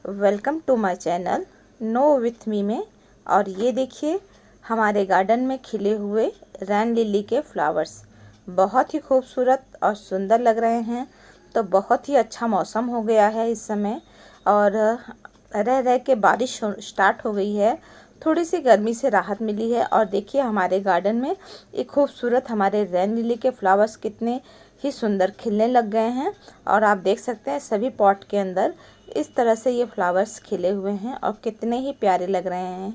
Welcome to my channel know with me में। और ये देखिए हमारे गार्डन में खिले हुए रैन लिली के फ्लावर्स बहुत ही खूबसूरत और सुंदर लग रहे हैं। तो बहुत ही अच्छा मौसम हो गया है इस समय और रह रह के बारिश स्टार्ट हो गई है। थोड़ी सी गर्मी से राहत मिली है और देखिए हमारे गार्डन में एक खूबसूरत हमारे रैन लिली के फ्लावर्स कितने ही सुंदर खिलने लग गए हैं। और आप देख सकते हैं सभी पॉट के अंदर इस तरह से ये फ्लावर्स खिले हुए हैं और कितने ही प्यारे लग रहे हैं।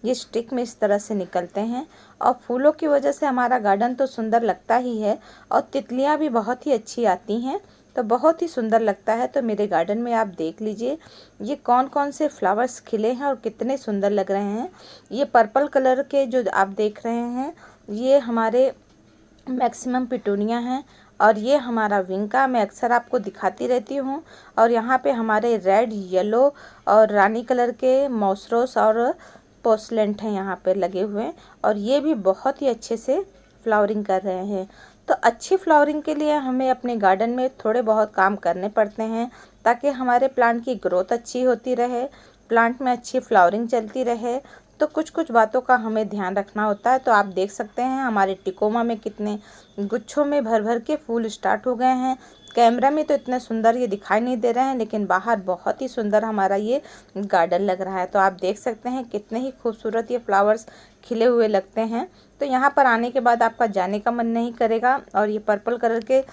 ये स्टिक में इस तरह से निकलते हैं और फूलों की वजह से हमारा गार्डन तो सुंदर लगता ही है और तितलियां भी बहुत ही अच्छी आती हैं, तो बहुत ही सुंदर लगता है। तो मेरे गार्डन में आप देख लीजिए ये कौन कौन से फ्लावर्स खिले हैं और कितने सुंदर लग रहे हैं। ये पर्पल कलर के जो आप देख रहे हैं ये हमारे मैक्सिमम पिटूनिया हैं और ये हमारा विंका मैं अक्सर आपको दिखाती रहती हूँ। और यहाँ पे हमारे रेड, येलो और रानी कलर के मॉसरोस और पोसलेंट हैं यहाँ पे लगे हुए और ये भी बहुत ही अच्छे से फ्लावरिंग कर रहे हैं। तो अच्छी फ्लावरिंग के लिए हमें अपने गार्डन में थोड़े बहुत काम करने पड़ते हैं ताकि हमारे प्लांट की ग्रोथ अच्छी होती रहे, प्लांट में अच्छी फ्लावरिंग चलती रहे। तो कुछ कुछ बातों का हमें ध्यान रखना होता है। तो आप देख सकते हैं हमारे टिकोमा में कितने गुच्छों में भर भर के फूल स्टार्ट हो गए हैं। कैमरा में तो इतने सुंदर ये दिखाई नहीं दे रहे हैं, लेकिन बाहर बहुत ही सुंदर हमारा ये गार्डन लग रहा है। तो आप देख सकते हैं कितने ही खूबसूरत ये फ्लावर्स खिले हुए लगते हैं। तो यहाँ पर आने के बाद आपका जाने का मन नहीं करेगा। और ये पर्पल कलर के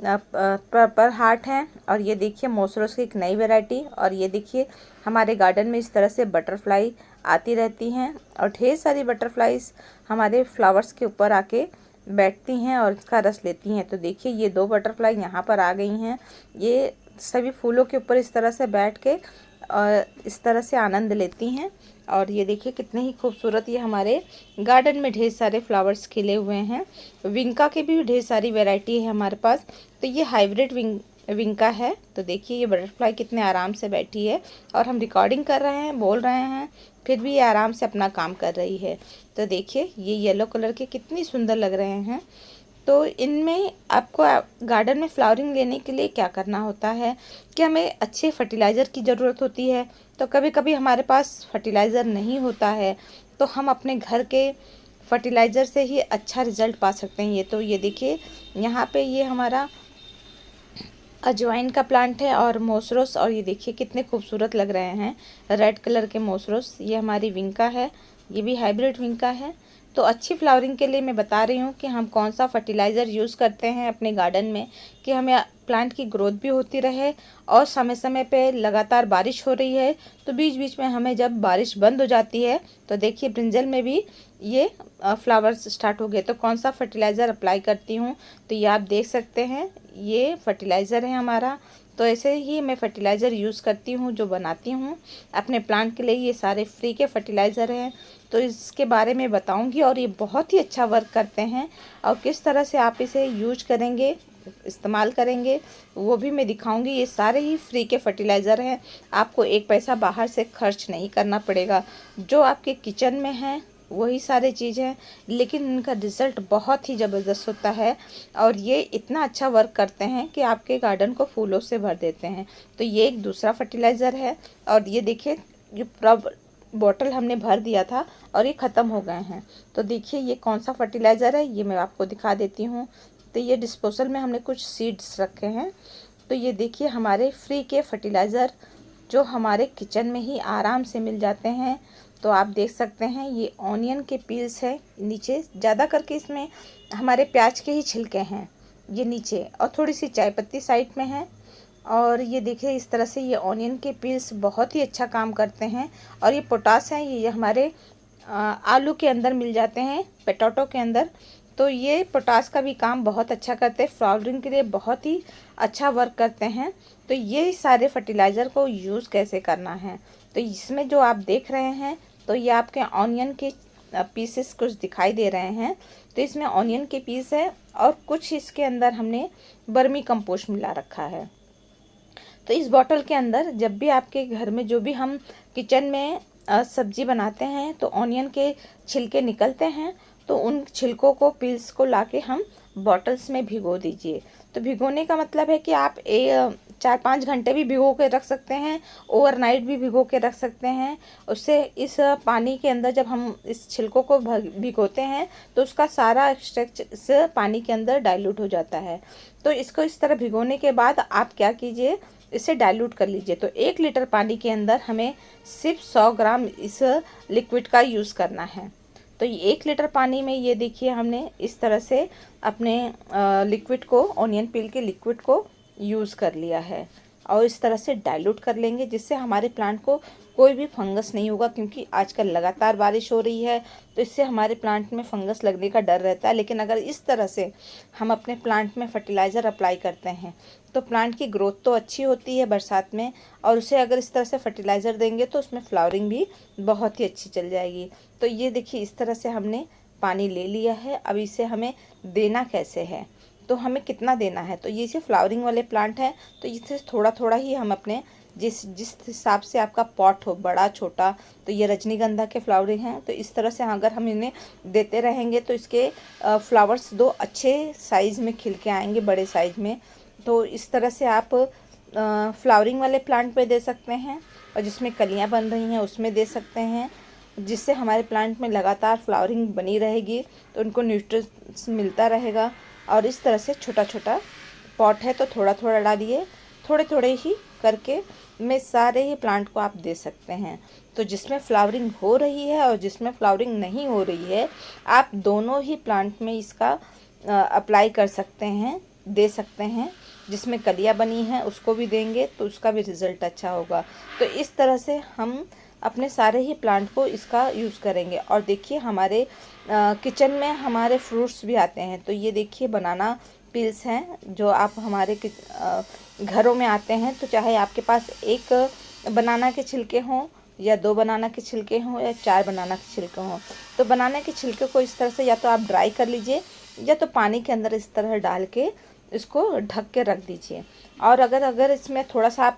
पर हार्ट हैं और ये देखिए मॉसरोस की एक नई वैरायटी। और ये देखिए हमारे गार्डन में इस तरह से बटरफ्लाई आती रहती हैं और ढेर सारी बटरफ्लाईज हमारे फ्लावर्स के ऊपर आके बैठती हैं और इसका रस लेती हैं। तो देखिए ये 2 बटरफ्लाई यहाँ पर आ गई हैं। ये सभी फूलों के ऊपर इस तरह से बैठ के और इस तरह से आनंद लेती हैं। और ये देखिए कितने ही खूबसूरत ये हमारे गार्डन में ढेर सारे फ्लावर्स खिले हुए हैं। विंका के भी ढेर सारी वैरायटी है हमारे पास। तो ये हाइब्रिड विंका है। तो देखिए ये बटरफ्लाई कितने आराम से बैठी है और हम रिकॉर्डिंग कर रहे हैं, बोल रहे हैं, फिर भी ये आराम से अपना काम कर रही है। तो देखिए ये येलो कलर के कितनी सुंदर लग रहे हैं। तो इनमें आपको गार्डन में फ्लावरिंग लेने के लिए क्या करना होता है कि हमें अच्छे फर्टिलाइज़र की ज़रूरत होती है। तो कभी कभी हमारे पास फर्टिलाइज़र नहीं होता है तो हम अपने घर के फर्टिलाइज़र से ही अच्छा रिज़ल्ट पा सकते हैं। ये देखिए यहाँ पे ये हमारा अजवाइन का प्लांट है और मॉसरोस, और ये देखिए कितने खूबसूरत लग रहे हैं रेड कलर के मॉसरोस। ये हमारी विंका है, ये भी हाइब्रिड विंका है। तो अच्छी फ्लावरिंग के लिए मैं बता रही हूँ कि हम कौन सा फर्टिलाइज़र यूज़ करते हैं अपने गार्डन में कि हमें प्लांट की ग्रोथ भी होती रहे। और समय समय पे लगातार बारिश हो रही है तो बीच बीच में हमें जब बारिश बंद हो जाती है तो देखिए ब्रिंजल में भी ये फ्लावर्स स्टार्ट हो गए। तो कौन सा फर्टिलाइज़र अप्लाई करती हूँ तो ये आप देख सकते हैं ये फर्टिलाइज़र है हमारा। तो ऐसे ही मैं फर्टिलाइज़र यूज़ करती हूँ जो बनाती हूँ अपने प्लांट के लिए। ये सारे फ्री के फर्टिलाइज़र हैं तो इसके बारे में बताऊँगी और ये बहुत ही अच्छा वर्क करते हैं। और किस तरह से आप इसे यूज करेंगे, इस्तेमाल करेंगे, वो भी मैं दिखाऊंगी। ये सारे ही फ्री के फर्टिलाइज़र हैं, आपको एक पैसा बाहर से खर्च नहीं करना पड़ेगा। जो आपके किचन में है वही सारी चीज़ है, लेकिन इनका रिज़ल्ट बहुत ही ज़बरदस्त होता है और ये इतना अच्छा वर्क करते हैं कि आपके गार्डन को फूलों से भर देते हैं। तो ये एक दूसरा फर्टिलाइज़र है। और ये देखिए ये बॉटल हमने भर दिया था और ये ख़त्म हो गए हैं। तो देखिए ये कौन सा फर्टिलाइज़र है ये मैं आपको दिखा देती हूँ। तो ये डिस्पोजल में हमने कुछ सीड्स रखे हैं। तो ये देखिए हमारे फ्री के फर्टिलाइज़र जो हमारे किचन में ही आराम से मिल जाते हैं। तो आप देख सकते हैं ये ऑनियन के पील्स है नीचे, ज़्यादा करके इसमें हमारे प्याज के ही छिलके हैं ये नीचे, और थोड़ी सी चाय पत्ती साइड में है। और ये देखिए इस तरह से ये ऑनियन के पील्स बहुत ही अच्छा काम करते हैं। और ये पोटास है, ये हमारे आलू के अंदर मिल जाते हैं, पोटैटो के अंदर। तो ये पोटास का भी काम बहुत अच्छा करते हैं, फ्लावरिंग के लिए बहुत ही अच्छा वर्क करते हैं। तो ये सारे फर्टिलाइज़र को यूज़ कैसे करना है तो इसमें जो आप देख रहे हैं तो ये आपके ऑनियन के पीसेस कुछ दिखाई दे रहे हैं। तो इसमें ऑनियन के पीस है और कुछ इसके अंदर हमने वर्मी कंपोस्ट मिला रखा है। तो इस बॉटल के अंदर जब भी आपके घर में जो भी हम किचन में सब्जी बनाते हैं तो ऑनियन के छिलके निकलते हैं, तो उन छिलकों को पील्स को लाके हम बॉटल्स में भिगो दीजिए। तो भिगोने का मतलब है कि आप 4-5 घंटे भी भिगो के रख सकते हैं, ओवरनाइट भी भिगो के रख सकते हैं। उससे इस पानी के अंदर जब हम इस छिलकों को भिगोते हैं तो उसका सारा एक्सट्रैक्ट इस पानी के अंदर डाइल्यूट हो जाता है। तो इसको इस तरह भिगोने के बाद आप क्या कीजिए, इसे डाइल्यूट कर लीजिए। तो 1 लीटर पानी के अंदर हमें सिर्फ 100 ग्राम इस लिक्विड का यूज़ करना है। तो 1 लीटर पानी में ये देखिए हमने इस तरह से अपने लिक्विड को, ऑनियन पील के लिक्विड को यूज़ कर लिया है और इस तरह से डाइल्यूट कर लेंगे, जिससे हमारे प्लांट को कोई भी फंगस नहीं होगा। क्योंकि आजकल लगातार बारिश हो रही है तो इससे हमारे प्लांट में फंगस लगने का डर रहता है। लेकिन अगर इस तरह से हम अपने प्लांट में फर्टिलाइज़र अप्लाई करते हैं तो प्लांट की ग्रोथ तो अच्छी होती है बरसात में, और उसे अगर इस तरह से फर्टिलाइज़र देंगे तो उसमें फ्लावरिंग भी बहुत ही अच्छी चल जाएगी। तो ये देखिए इस तरह से हमने पानी ले लिया है। अब इसे हमें देना कैसे है, तो हमें कितना देना है, तो ये से फ्लावरिंग वाले प्लांट है तो इससे थोड़ा थोड़ा ही हम अपने जिस हिसाब से आपका पॉट हो, बड़ा छोटा, तो ये रजनीगंधा के फ्लावरिंग हैं तो इस तरह से अगर हम इन्हें देते रहेंगे तो इसके फ्लावर्स 2 अच्छे साइज़ में खिल के आएंगे, बड़े साइज़ में। तो इस तरह से आप फ्लावरिंग वाले प्लांट पे दे सकते हैं और जिसमें कलियां बन रही हैं उसमें दे सकते हैं, जिससे हमारे प्लांट में लगातार फ्लावरिंग बनी रहेगी, तो उनको न्यूट्रिएंट्स मिलता रहेगा। और इस तरह से छोटा छोटा पॉट है तो थोड़ा थोड़ा डालिए, थोड़े थोड़े ही करके में सारे ही प्लांट को आप दे सकते हैं। तो जिसमें फ्लावरिंग हो रही है और जिसमें फ्लावरिंग नहीं हो रही है, आप दोनों ही प्लांट में इसका अप्लाई कर सकते हैं, दे सकते हैं। जिसमें कलियां बनी हैं उसको भी देंगे तो उसका भी रिज़ल्ट अच्छा होगा। तो इस तरह से हम अपने सारे ही प्लांट को इसका यूज़ करेंगे। और देखिए हमारे किचन में हमारे फ्रूट्स भी आते हैं। तो ये देखिए बनाना पील्स हैं जो आप हमारे घरों में आते हैं। तो चाहे आपके पास 1 बनाना के छिलके हों या 2 बनाना के छिलके हों या 4 बनाना के छिलके हों, तो बनाना के छिलके को इस तरह से या तो आप ड्राई कर लीजिए या तो पानी के अंदर इस तरह डाल के इसको ढक के रख दीजिए। और अगर इसमें थोड़ा सा आप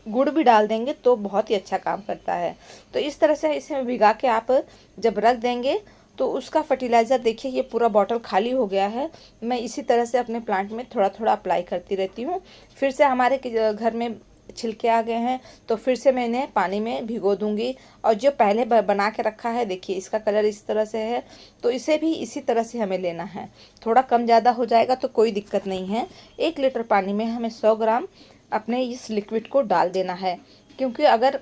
गुड़ भी डाल देंगे तो बहुत ही अच्छा काम करता है। तो इस तरह से इसे भिगा के आप जब रख देंगे तो उसका फर्टिलाइज़र देखिए ये पूरा बॉटल खाली हो गया है। मैं इसी तरह से अपने प्लांट में थोड़ा थोड़ा अप्लाई करती रहती हूँ। फिर से हमारे घर में छिलके आ गए हैं तो फिर से मैं इन्हें पानी में भिगो दूंगी। और जो पहले बना के रखा है देखिए इसका कलर इस तरह से है, तो इसे भी इसी तरह से हमें लेना है। थोड़ा कम ज़्यादा हो जाएगा तो कोई दिक्कत नहीं है। 1 लीटर पानी में हमें 100 ग्राम अपने इस लिक्विड को डाल देना है। क्योंकि अगर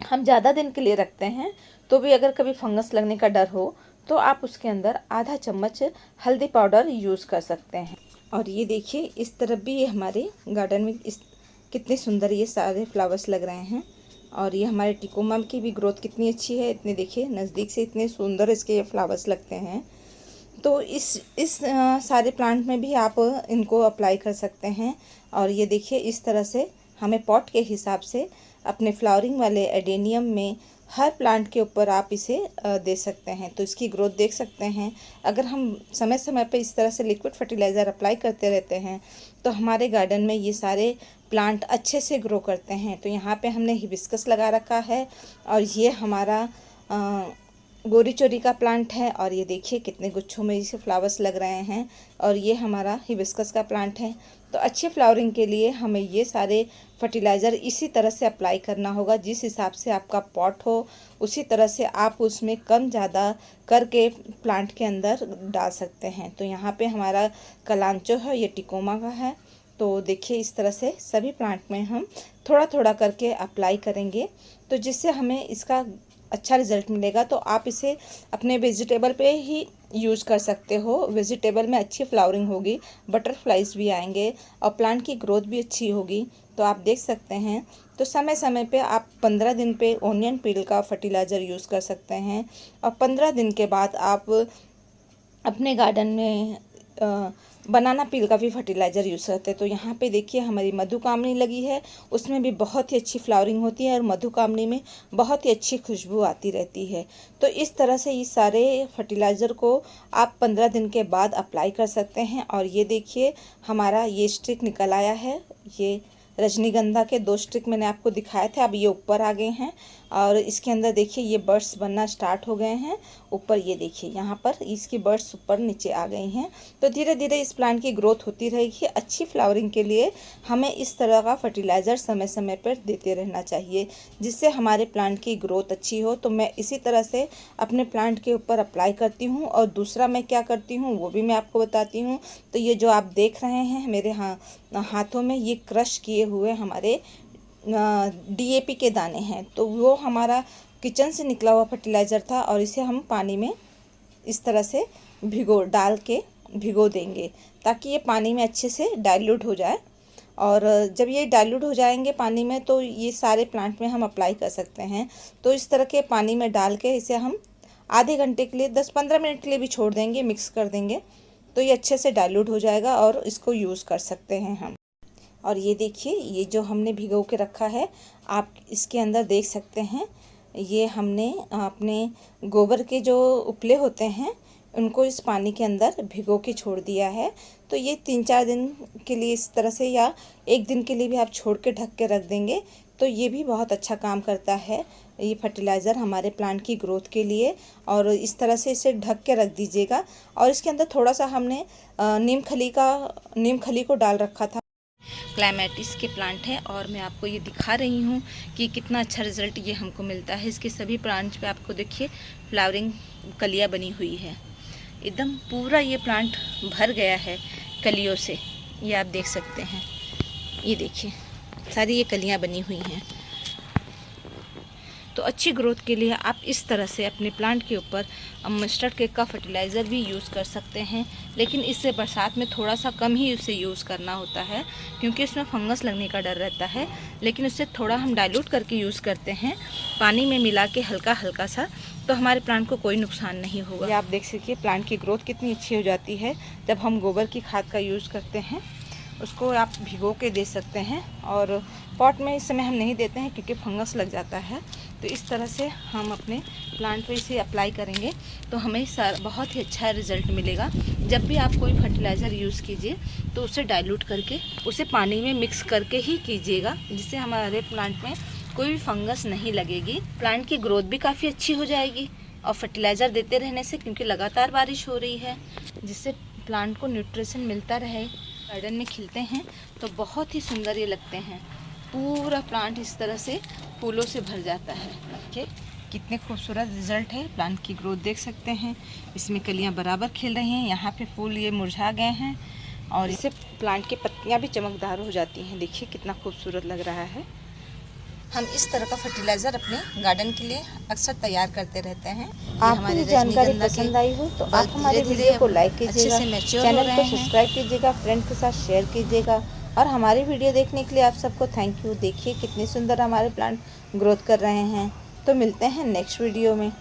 हम ज़्यादा दिन के लिए रखते हैं तो भी अगर कभी फंगस लगने का डर हो तो आप उसके अंदर आधा चम्मच हल्दी पाउडर यूज़ कर सकते हैं। और ये देखिए इस तरफ भी ये हमारे गार्डन में कितने सुंदर ये सारे फ्लावर्स लग रहे हैं। और ये हमारे टिकोमा की भी ग्रोथ कितनी अच्छी है। इतने देखिए नज़दीक से इतने सुंदर इसके ये फ्लावर्स लगते हैं। तो इस सारे प्लांट में भी आप इनको अप्लाई कर सकते हैं। और ये देखिए इस तरह से हमें पॉट के हिसाब से अपने फ्लावरिंग वाले एडेनियम में हर प्लांट के ऊपर आप इसे दे सकते हैं। तो इसकी ग्रोथ देख सकते हैं। अगर हम समय समय पे इस तरह से लिक्विड फर्टिलाइज़र अप्लाई करते रहते हैं तो हमारे गार्डन में ये सारे प्लांट अच्छे से ग्रो करते हैं। तो यहाँ पे हमने हिबिस्कस लगा रखा है और ये हमारा गोरी चोरी का प्लांट है। और ये देखिए कितने गुच्छों में इसे फ्लावर्स लग रहे हैं। और ये हमारा हिबिस्कस का प्लांट है। तो अच्छी फ्लावरिंग के लिए हमें ये सारे फर्टिलाइज़र इसी तरह से अप्लाई करना होगा। जिस हिसाब से आपका पॉट हो उसी तरह से आप उसमें कम ज़्यादा करके प्लांट के अंदर डाल सकते हैं। तो यहाँ पे हमारा कलांचो है, ये टिकोमा का है। तो देखिए इस तरह से सभी प्लांट में हम थोड़ा थोड़ा करके अप्लाई करेंगे तो जिससे हमें इसका अच्छा रिज़ल्ट मिलेगा। तो आप इसे अपने वेजिटेबल पे ही यूज़ कर सकते हो। वेजिटेबल में अच्छी फ्लावरिंग होगी, बटरफ्लाइज भी आएंगे और प्लांट की ग्रोथ भी अच्छी होगी। तो आप देख सकते हैं। तो समय समय पे आप 15 दिन पे ऑनियन पील का फर्टिलाइज़र यूज़ कर सकते हैं और 15 दिन के बाद आप अपने गार्डन में बनाना पील का भी फर्टिलाइज़र यूज़ करते हैं। तो यहाँ पे देखिए हमारी मधुकामनी लगी है, उसमें भी बहुत ही अच्छी फ्लावरिंग होती है और मधुकामनी में बहुत ही अच्छी खुशबू आती रहती है। तो इस तरह से इस सारे फर्टिलाइज़र को आप 15 दिन के बाद अप्लाई कर सकते हैं। और ये देखिए हमारा ये स्ट्रिक निकल आया है। ये रजनीगंधा के 2 स्टिक मैंने आपको दिखाए थे, अब ये ऊपर आ गए हैं और इसके अंदर देखिए ये बर्ड्स बनना स्टार्ट हो गए हैं। ऊपर ये देखिए यहाँ पर इसकी बर्ड्स ऊपर नीचे आ गई हैं। तो धीरे धीरे इस प्लांट की ग्रोथ होती रहेगी। अच्छी फ्लावरिंग के लिए हमें इस तरह का फर्टिलाइज़र समय समय पर देते रहना चाहिए, जिससे हमारे प्लांट की ग्रोथ अच्छी हो। तो मैं इसी तरह से अपने प्लांट के ऊपर अप्लाई करती हूँ। और दूसरा मैं क्या करती हूँ वो भी मैं आपको बताती हूँ। तो ये जो आप देख रहे हैं मेरे हाथों में, ये क्रश किए हुए हमारे DAP के दाने हैं। तो वो हमारा किचन से निकला हुआ फर्टिलाइज़र था और इसे हम पानी में इस तरह से भिगो देंगे ताकि ये पानी में अच्छे से डाइल्यूट हो जाए। और जब ये डाइल्यूट हो जाएंगे पानी में तो ये सारे प्लांट में हम अप्लाई कर सकते हैं। तो इस तरह के पानी में डाल के इसे हम आधे घंटे के लिए 10-15 मिनट के लिए भी छोड़ देंगे, मिक्स कर देंगे तो ये अच्छे से डाइल्यूट हो जाएगा और इसको यूज़ कर सकते हैं हम। और ये देखिए ये जो हमने भिगो के रखा है, आप इसके अंदर देख सकते हैं, ये हमने अपने गोबर के जो उपले होते हैं उनको इस पानी के अंदर भिगो के छोड़ दिया है। तो ये 3-4 दिन के लिए इस तरह से, या 1 दिन के लिए भी आप छोड़ के ढक के रख देंगे तो ये भी बहुत अच्छा काम करता है ये फर्टिलाइज़र हमारे प्लांट की ग्रोथ के लिए। और इस तरह से इसे ढक के रख दीजिएगा। और इसके अंदर थोड़ा सा हमने नीम खली को डाल रखा था। क्लाइमेटिस के प्लांट है और मैं आपको ये दिखा रही हूँ कि कितना अच्छा रिज़ल्ट ये हमको मिलता है। इसके सभी प्लांट्स पे आपको देखिए फ्लावरिंग कलियाँ बनी हुई है, एकदम पूरा ये प्लांट भर गया है कलियों से। ये आप देख सकते हैं, ये देखिए सारी ये कलियाँ बनी हुई हैं। तो अच्छी ग्रोथ के लिए आप इस तरह से अपने प्लांट के ऊपर मस्टर्ड केक का फर्टिलाइज़र भी यूज़ कर सकते हैं। लेकिन इससे बरसात में थोड़ा सा कम ही उसे यूज़ करना होता है क्योंकि इसमें फंगस लगने का डर रहता है। लेकिन उससे थोड़ा हम डाइल्यूट करके यूज़ करते हैं पानी में मिला के हल्का हल्का सा, तो हमारे प्लांट को कोई नुकसान नहीं होगा। ये आप देख सकिए प्लांट की ग्रोथ कितनी अच्छी हो जाती है जब हम गोबर की खाद का यूज़ करते हैं। उसको आप भिगो के दे सकते हैं और पॉट में इस समय हम नहीं देते हैं क्योंकि फंगस लग जाता है। तो इस तरह से हम अपने प्लांट पे इसे अप्लाई करेंगे तो हमें बहुत ही अच्छा रिज़ल्ट मिलेगा। जब भी आप कोई फर्टिलाइज़र यूज़ कीजिए तो उसे डाइल्यूट करके उसे पानी में मिक्स करके ही कीजिएगा, जिससे हमारे प्लांट में कोई भी फंगस नहीं लगेगी। प्लांट की ग्रोथ भी काफ़ी अच्छी हो जाएगी और फर्टिलाइज़र देते रहने से, क्योंकि लगातार बारिश हो रही है, जिससे प्लांट को न्यूट्रिशन मिलता रहे। गार्डन में खिलते हैं तो बहुत ही सुंदर ये लगते हैं। पूरा प्लांट इस तरह से फूलों से भर जाता है। देखिए कितने खूबसूरत रिज़ल्ट है। प्लांट की ग्रोथ देख सकते हैं, इसमें कलियां बराबर खिल रही हैं। यहाँ पे फूल ये मुरझा गए हैं और इससे प्लांट की पत्तियां भी चमकदार हो जाती हैं। देखिए कितना खूबसूरत लग रहा है। हम इस तरह का फर्टिलाइज़र अपने गार्डन के लिए अक्सर तैयार करते रहते हैं। आपको ये जानकारी पसंद आई हो तो आप हमारे वीडियो को लाइक कीजिएगा, चैनल को सब्सक्राइब कीजिएगा, फ्रेंड के साथ शेयर कीजिएगा। और हमारी वीडियो देखने के लिए आप सबको थैंक यू। देखिए कितने सुंदर हमारे प्लांट ग्रोथ कर रहे हैं। तो मिलते हैं नेक्स्ट वीडियो में।